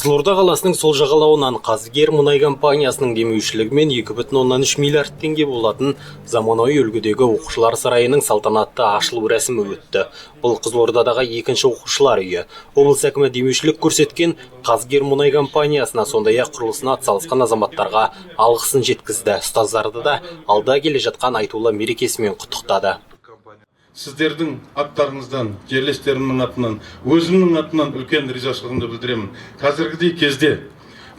Қызылорда қаласының сол жағалауынан Қазгер мұнай компаниясының демеушілігімен 2,3 миллиард теңге болатын заманауи үлгідегі оқушылар сарайының салтанатты ашылу рәсімі өтті. Бұл Қызылордадағы екінші оқушылар үйі. Облыс әкімі демеушілік көрсеткен Қазгер мұнай компаниясына, сондай-ақ құрылысына атсалысқан азаматтарға алғысын жеткізді. Ұстаздарды да алда келе жатқан айтулы мерекесімен құттықтады. Сіздердің аттарыңыздан, жерлестерімнің атынан, өзімнің атынан үлкен ризашылығымды білдіремін. Қазіргідей кезде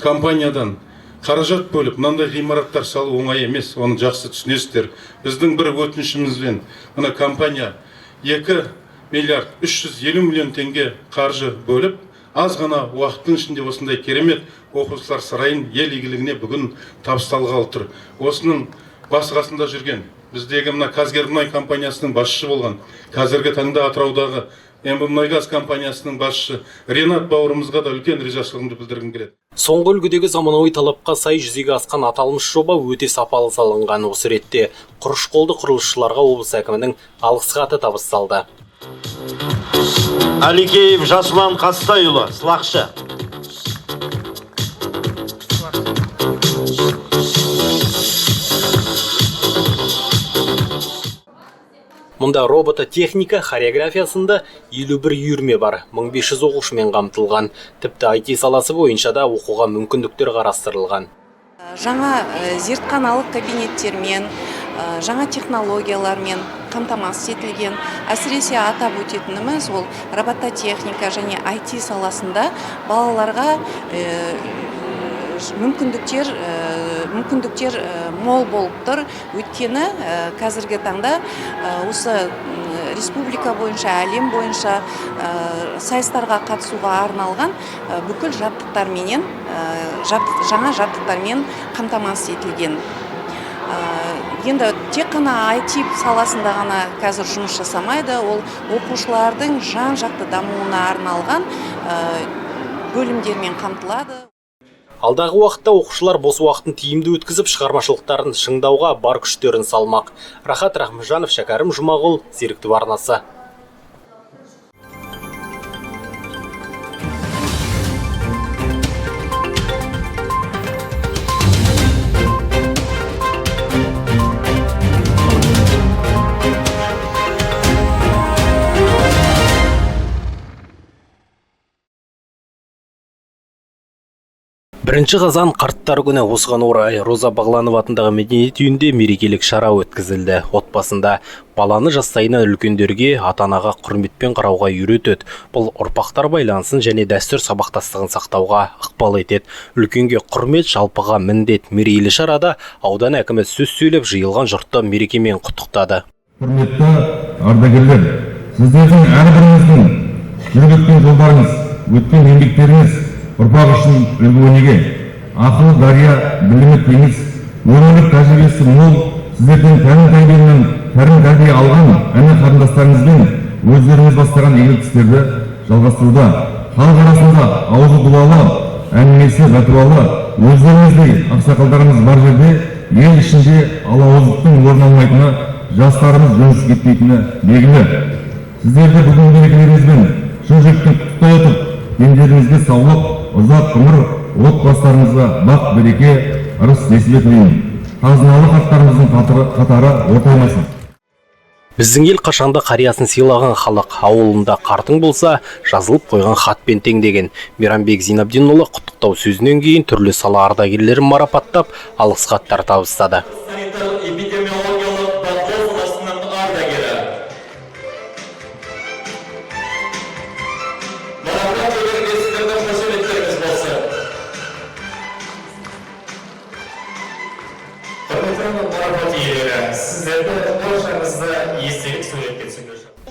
компаниядан қаражат бөліп, мынандай ғимараттар салу оңай емес, оны жақсы түсінесіздер. Біздің бір өтінішімізбен мына компания 2 миллиард 350 миллион теңге қаржы бөліп, аз ғана уақыттың ішінде осындай керемет оқушылар сарайын ел игілігіне бүгін табысталғалы тұр. Осының басы-қасында жүрген біздегі мына Қазгер мұнай компаниясының басшысы болған, қазіргі таңда Атыраудағы Эмбімұнайгаз компаниясының басшысы Ренат бауырымызға да үлкен ризашылығымды білдіргім келеді. Соңғы үлгідегі заманауи талапқа сай жүзеге асқан аталмыш жоба өте сапалы салынған. Осы ретте құрыш қолды құрылысшыларға облыс әкімінің алғыс хаты табысталды. Аликеев Жасұлан Қастайұлы, сылақшы. Мұнда робототехника, хореографиясында 51 үйірме бар, 1500 оқушымен қамтылған. Тіпті IT саласы бойынша да оқуға мүмкіндіктер қарастырылған. Жаңа зертханалық кабинеттермен, жаңа технологиялармен қамтамасыз етілген. Әсіресе атап өтетініміз ол робототехника және IT саласында балаларға мүмкіндіктер мол болып тұр. Өйткені қазіргі таңда осы республика бойынша, әлем бойынша сайыстарға қатысуға арналған бүкіл жаңа жабдықтармен қамтамасыз етілген. Енді тек қана IT саласында ғана қазір жұмыс жасамайды, ол оқушылардың жан-жақты дамуына арналған бөлімдермен қамтылады. Алдағы уақытта оқушылар бос уақытын тиімді өткізіп, шығармашылықтарын шыңдауға бар күштерін салмақ. Рахат Рахымжанов, Шәкәрім Жұмағұл, Зеріктік арнасы. Бірінші қазан қарттар күні. Осыған орай Роза Бағланова атындағы мәдениет үйінде мерекелік шара өткізілді. Отбасында баланы жастайынан үлкендерге, ата-анаға құрметпен қарауға үйретеді. Бұл ұрпақтар байланысын және дәстүр сабақтастығын сақтауға ықпал етеді. Үлкенге құрмет, жалпыға міндет. Мерейлі шарада аудан әкімі сөз сөйлеп, жиылған жұртты мерекемен құттықтады. Құрметті ардагерлер, сіздердің әрбіріңіздің жүрген жолдарыңыз, өткен еңбектеріңіз ұрпақ үшін үлгі-өнеге, ақыл, дария, білімі теңіз, өмірлік тәжірибесі мол, сіздердің тәрбие алған әне қарындастарыңызбен өздеріңіз бастаған игі істерді жалғастыруда. Халық арасында аузы дуалы, әңгімесі жатуалы, өздеріңіздей ақсақалдарымыз бар жерде ел ішінде алауыздықтың орын алмайтыны, жастарымыз жөнсіз кетпейтіні белгілі. Сіздерді бүгінгі мерекелеріңізбен шын жүректен құттықтай отырып, дендеріңізге саулық, ұзақ ғұмыр, отбасыларыңызға бақ, береке, ырыс несібет тілеймін. Қазыналы қарттарымыздың қатары ортаймасын. Біздің ел қашанда қариясын сыйлаған халық. Ауылында қартың болса, жазылып қойған хатпен тең деген. Мейрамбек Зинабдинұлы құттықтау сөзінен кейін түрлі сала ардагерлерін марапаттап, алғыс хаттар табыстады.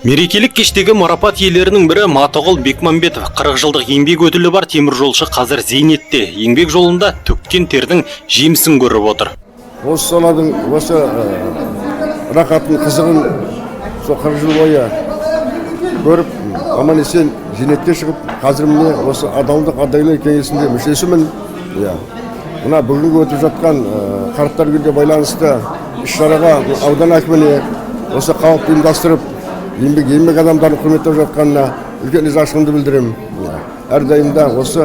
Мерекелік кештегі марапат иелерінің бірі Матығұл Бекмамбетов. 40 жылдық еңбек өтілі бар теміржолшы қазір зейнетте. Еңбек жолында төккен тердің жемісін көріп отыр. Осы саланың осы рақатын, қызығын 40 жыл бойы көріп, аман-есен зейнетке шығып, қазір міне осы адалдық адайлар кеңесінде мүшесімін. Мына бүгінгі өтіп жатқан қарттар күніне байланысты іс-шараға аудан әкіміне осы халық ұйымдастырып, еңбек адамдарын құрметтеп жатқанына үлкен ризашылығымды білдіремін. Әрдайым да осы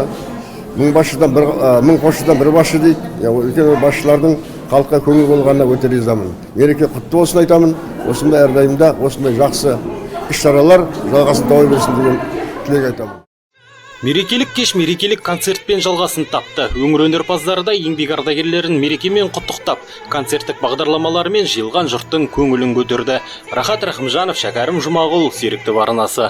мың қосшыдан бір басшы дейді. Үлкен басшылардың халыққа көңіл болғанына өте ризамын. Мереке құтты болсын айтамын. Осындай әрдайымда осындай жақсы іс-шаралар жалғасын тауып берсін деген тілек айтамын. Мерекелік кеш мерекелік концертпен жалғасын тапты. Өңір өнерпаздары да еңбек ардагерлерін мерекемен құттықтап, концерттік бағдарламалармен жиылған жұрттың көңілін көтерді. Рахат Рахымжанов, Шәкәрім Жұмағұл, Серікті арнасы.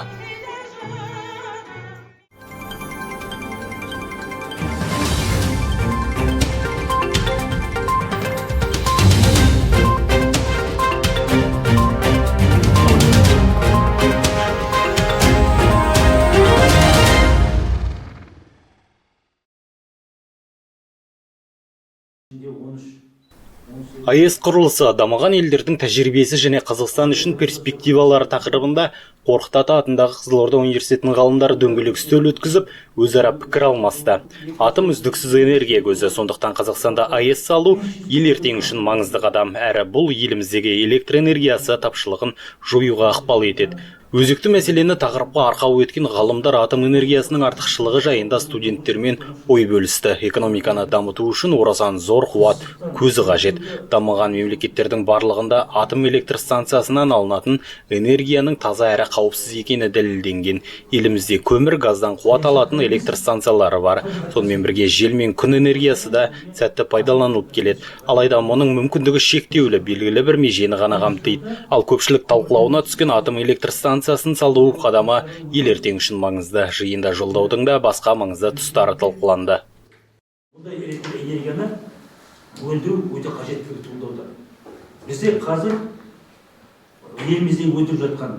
АЭС құрылысы дамыған елдердің тәжірибесі және Қазақстан үшін перспективалары тақырыбында Қорқыт Ата атындағы Қызылорда университетінің ғалымдары дөңгелек үстел өткізіп, өзара пікір алмасты. Атом үздіксіз энергия көзі, сондықтан Қазақстанда АЭС салу ел ертеңі үшін маңызды қадам, әрі бұл еліміздегі электр энергиясы тапшылығын жоюға ықпал етеді. Өзекті мәселені тақырыпқа арқау еткен ғалымдар атом энергиясының артықшылығы жайында студенттермен ой бөлісті. Экономиканы дамыту үшін орасан зор қуат көзі қажет. Дамыған мемлекеттердің барлығында атом электр станциясынан алынатын энергияның таза әрі қауіпсіз екені дәлелденген. Елімізде көмір, газдан қуат алатын электр станциялары бар. Сонымен бірге жел мен күн энергиясы да сәтті пайдаланылып келеді. Алайда мұның мүмкіндігі шектеулі, белгілі бір межені ғана қамтиды. Ал көпшілік талқылауына түскен атом электр станциясын салу қадамы ел ертеңі үшін маңызды. Жиында жолдаудың да басқа маңызды тұстары талқыланды. Бұндай электр энергияны өндіру өте қажеттілігі туындауда. Бізде қазір елімізде өндіріп жатқан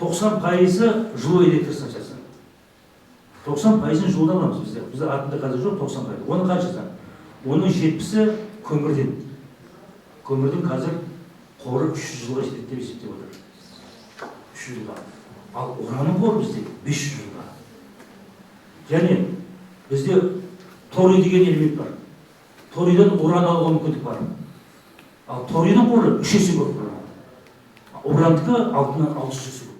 90% жылу электр станциясы. 90%-ын жылудан аламыз бізде. Бізде атында қазір жоқ 90%. Оның қаншасы? Оның 70-і көмірден. Көмірдің қазір қоры 300 жылға жетеді деп есептеп отыр. 300 жылға. Ал уранның қоры бізде 500 жылға. Және бізде торий деген элемент бар. Торийдан уран алуға мүмкіндік бар. Ал торийдің қоры 3 есе көп. Урандікі алтыннан 600 есе көп.